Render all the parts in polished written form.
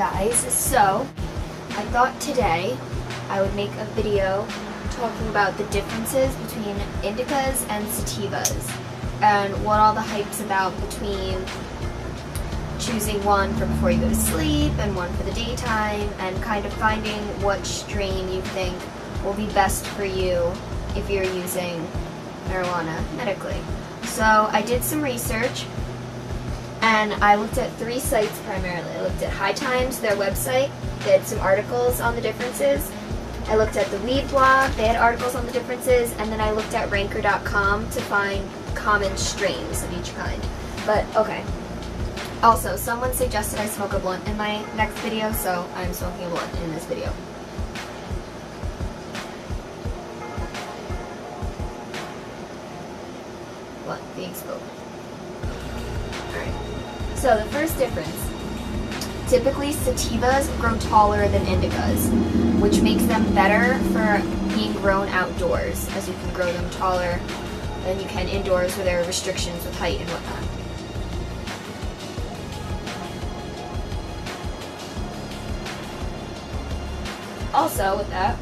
guys, so I thought today I would make a video talking about the differences between indicas and sativas and what all the hype's about between choosing one for before you go to sleep and one for the daytime, and kind of finding what strain you think will be best for you if you're using marijuana medically. So I did some research and I looked at 3 sites primarily. I looked at High Times, their website. They had some articles on the differences. I looked at the Weed blog. They had articles on the differences. And then I looked at Ranker.com to find common strains of each kind. But, okay. Also, someone suggested I smoke a blunt in my next video, so I'm smoking a blunt in this video. Blunt being smoked. Alright. So the first difference, typically sativas grow taller than indicas, which makes them better for being grown outdoors, as you can grow them taller than you can indoors where there are restrictions with height and whatnot. Also, with that,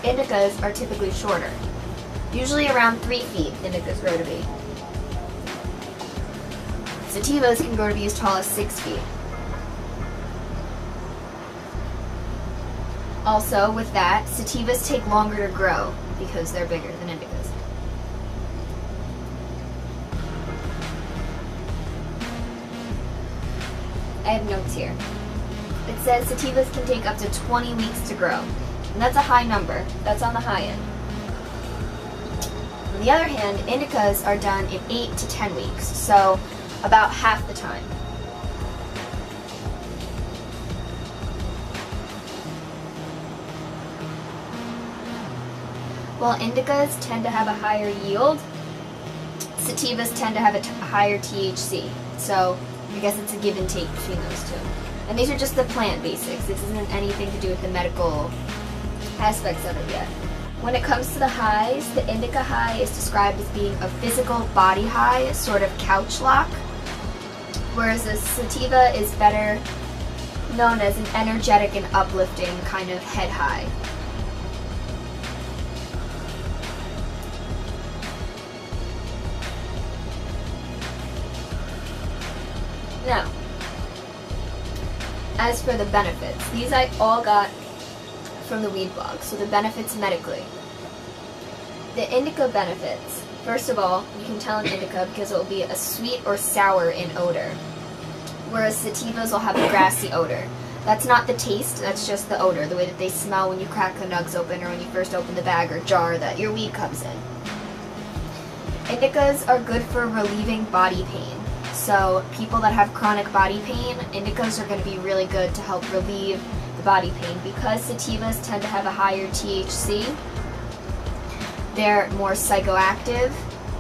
indicas are typically shorter. Usually around 3 feet, indicas grow to be. Sativas can grow to be as tall as 6 feet. Also, with that, sativas take longer to grow because they're bigger than indicas. I have notes here. It says sativas can take up to 20 weeks to grow. And that's a high number. That's on the high end. On the other hand, indicas are done in 8 to 10 weeks, so about half the time. While indicas tend to have a higher yield, sativas tend to have a higher THC. So I guess it's a give and take between those two. And these are just the plant basics. This isn't anything to do with the medical aspects of it yet. When it comes to the highs, the indica high is described as being a physical body high, sort of couch lock, whereas the sativa is better known as an energetic and uplifting kind of head high. Now, as for the benefits, these I all got from the Weed blog, so the benefits medically. The indica benefits. First of all, you can tell an indica because it will be a sweet or sour in odor, whereas sativas will have a grassy odor. That's not the taste, that's just the odor, the way that they smell when you crack the nugs open or when you first open the bag or jar that your weed comes in. Indicas are good for relieving body pain. So people that have chronic body pain, indicas are going to be really good to help relieve the body pain. Because sativas tend to have a higher THC, they're more psychoactive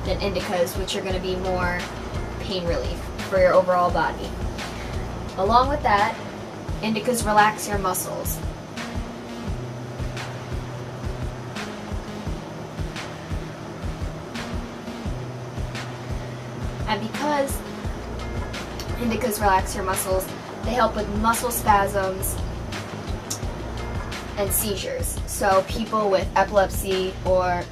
than indicas, which are going to be more pain relief for your overall body. Along with that, indicas relax your muscles. And because indicas relax your muscles, they help with muscle spasms and seizures. So people with epilepsy, or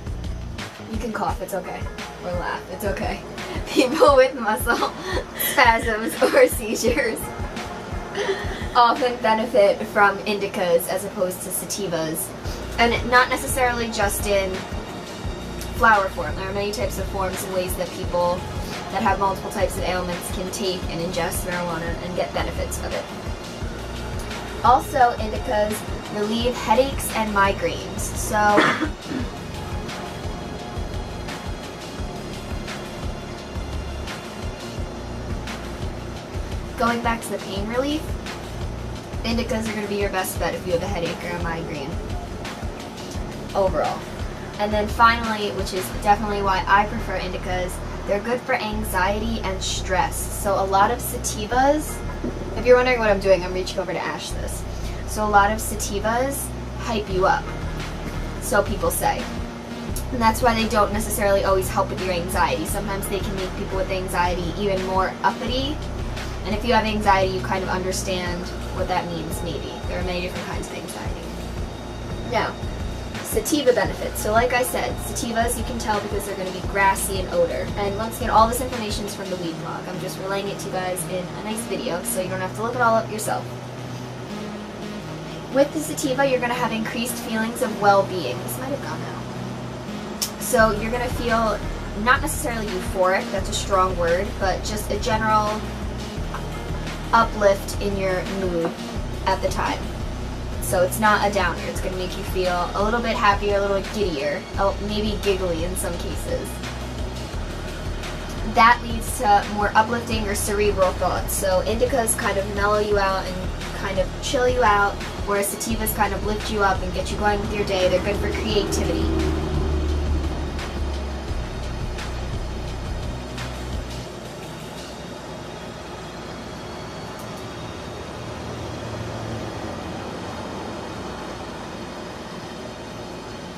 you can cough, it's okay, or laugh, it's okay. People with muscle spasms or seizures often benefit from indicas as opposed to sativas. And not necessarily just in flower form. There are many types of forms and ways that people that have multiple types of ailments can take and ingest marijuana and get benefits of it. Also, indicas relieve headaches and migraines. So, going back to the pain relief, indicas are going to be your best bet if you have a headache or a migraine overall. And then finally, which is definitely why I prefer indicas, they're good for anxiety and stress. So a lot of sativas, if you're wondering what I'm doing, I'm reaching over to ash this. So a lot of sativas hype you up, so people say. And that's why they don't necessarily always help with your anxiety. Sometimes they can make people with anxiety even more uppity And if you have anxiety, you kind of understand what that means, maybe. There are many different kinds of anxiety. Now, sativa benefits. So like I said, sativas you can tell because they're going to be grassy in odor. And once again, all this information is from the weed blog. I'm just relaying it to you guys in a nice video, so you don't have to look it all up yourself. With the sativa, you're going to have increased feelings of well-being. This might have gone out. So you're going to feel not necessarily euphoric, that's a strong word, but just a general uplift in your mood at the time. So it's not a downer. It's going to make you feel a little bit happier, a little giddier, maybe giggly in some cases. That leads to more uplifting or cerebral thoughts. So indicas kind of mellow you out and kind of chill you out, whereas sativas kind of lift you up and get you going with your day. They're good for creativity.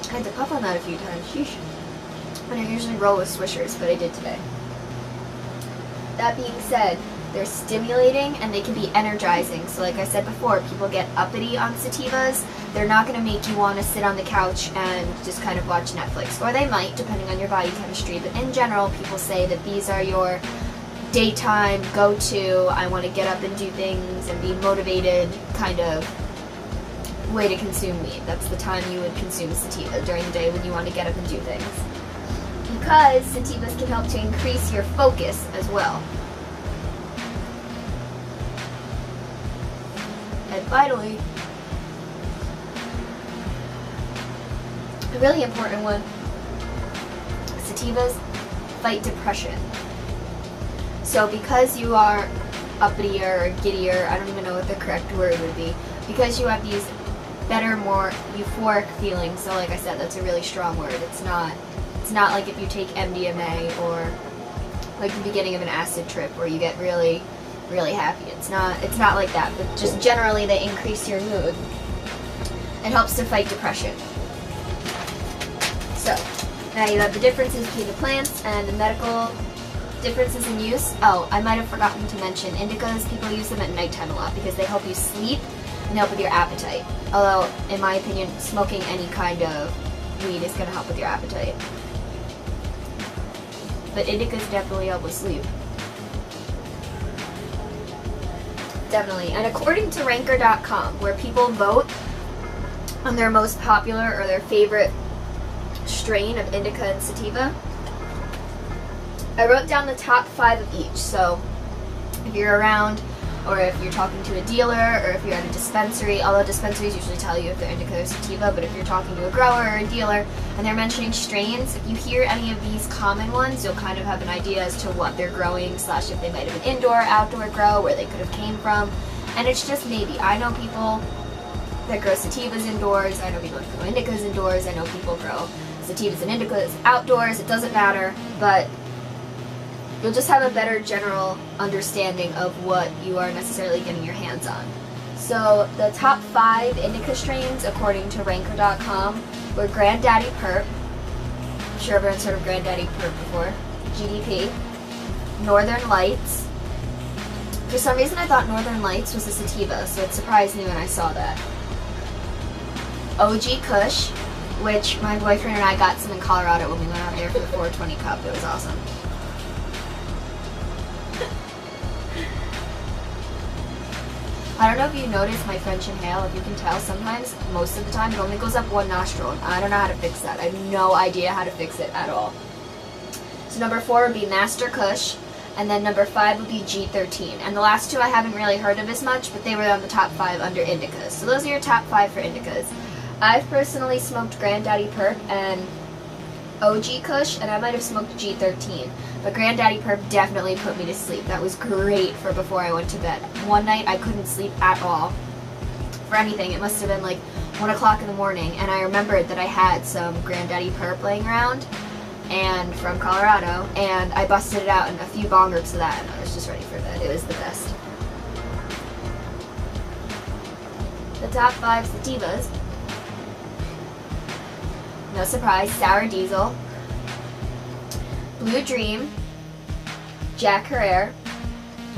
I had to puff on that a few times, sheesh. I don't usually roll with swishers, but I did today. That being said, they're stimulating and they can be energizing. So like I said before, people get uppity on sativas. They're not going to make you want to sit on the couch and just kind of watch Netflix. Or they might, depending on your body chemistry. But in general, people say that these are your daytime go-to, I want to get up and do things and be motivated kind of way to consume weed. That's the time you would consume sativa, during the day when you want to get up and do things. Because sativas can help to increase your focus as well. And finally, a really important one, sativas fight depression. So because you are uppitier or giddier, I don't even know what the correct word would be, because you have these better, more euphoric feelings. So like I said, that's a really strong word. It's not like if you take MDMA or like the beginning of an acid trip where you get really, really happy. It's not like that, but just generally they increase your mood. It helps to fight depression. So now you have the differences between the plants and the medical differences in use. Oh, I might have forgotten to mention indicas. People use them at nighttime a lot because they help you sleep and they help with your appetite. Although, in my opinion, smoking any kind of weed is going to help with your appetite. But indicas definitely help with sleep. Definitely. And according to Ranker.com, where people vote on their most popular or their favorite strain of indica and sativa, I wrote down the top 5 of each. So if you're around, or if you're talking to a dealer, or if you're at a dispensary, although dispensaries usually tell you if they're indica or sativa, but if you're talking to a grower or a dealer and they're mentioning strains, if you hear any of these common ones, you'll kind of have an idea as to what they're growing, slash if they might have an indoor, outdoor grow, where they could have came from. And it's just maybe. I know people that grow sativas indoors, I know people that grow indicas indoors, I know people grow sativas and indicas outdoors, it doesn't matter, but you'll just have a better general understanding of what you are necessarily getting your hands on. So the top 5 indica strains, according to Ranker.com, were Granddaddy Purp. I'm sure everyone's heard of Granddaddy Purp before. GDP. Northern Lights. For some reason I thought Northern Lights was a sativa, so it surprised me when I saw that. OG Kush, which my boyfriend and I got some in Colorado when we went out there for the 420 Cup. It was awesome. I don't know if you notice my French inhale, if you can tell, sometimes, most of the time, it only goes up one nostril, and I don't know how to fix that. I have no idea how to fix it at all. So number 4 would be Master Kush, and then number 5 would be G13. And the last 2 I haven't really heard of as much, but they were on the top 5 under indicas. So those are your top 5 for indicas. I've personally smoked Granddaddy Purp and OG Kush, and I might have smoked G13. But Granddaddy Purp definitely put me to sleep. That was great for before I went to bed. One night I couldn't sleep at all for anything. It must have been like 1 o'clock in the morning, and I remembered that I had some Granddaddy Purp laying around and from Colorado, and I busted it out and a few bong rips of that, and I was just ready for bed. It was the best. The top 5 sativas. No surprise, Sour Diesel, Blue Dream, Jack Herrera,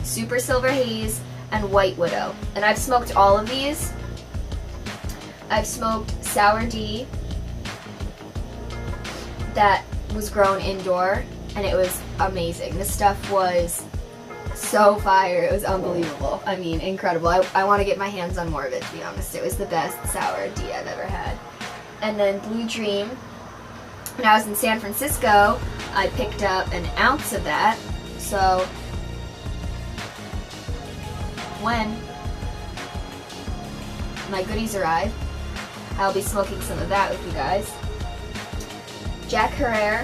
Super Silver Haze, and White Widow. And I've smoked all of these. I've smoked Sour D that was grown indoor, and it was amazing. This stuff was so fire. It was unbelievable. I mean, incredible. I want to get my hands on more of it, to be honest. It was the best Sour D I've ever had. And then Blue Dream. When I was in San Francisco, I picked up an ounce of that. So when my goodies arrive, I'll be smoking some of that with you guys. Jack Herrera.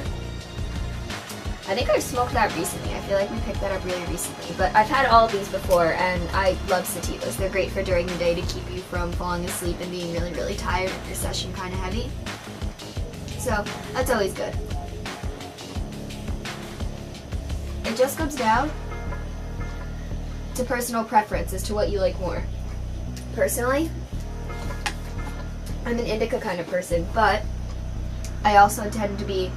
I think I've smoked that recently. I feel like we picked that up really recently. But I've had all of these before, and I love sativas. They're great for during the day to keep you from falling asleep and being really, really tired if your session kind of heavy. So that's always good. It just comes down to personal preference as to what you like more. Personally, I'm an indica kind of person, but I also tend to be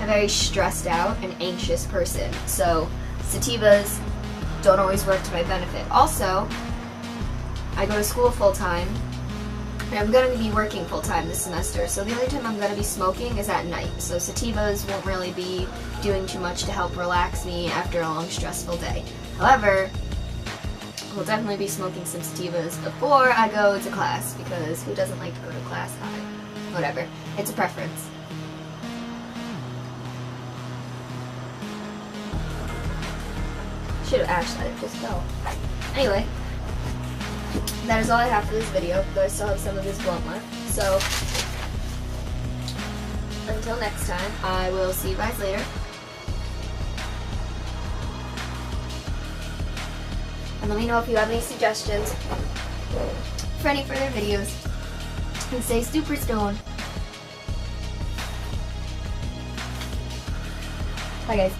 a very stressed out and anxious person, so sativas don't always work to my benefit. Also, I go to school full-time, and I'm going to be working full-time this semester, so the only time I'm going to be smoking is at night, so sativas won't really be doing too much to help relax me after a long, stressful day. However, I'll definitely be smoking some sativas before I go to class, because who doesn't like to go to class high? Whatever. It's a preference. Should have ashed that, it just fell. Anyway, that is all I have for this video, but I still have some of this blunt left. So, until next time, I will see you guys later. And let me know if you have any suggestions for any further videos. And stay super stoned. Bye guys.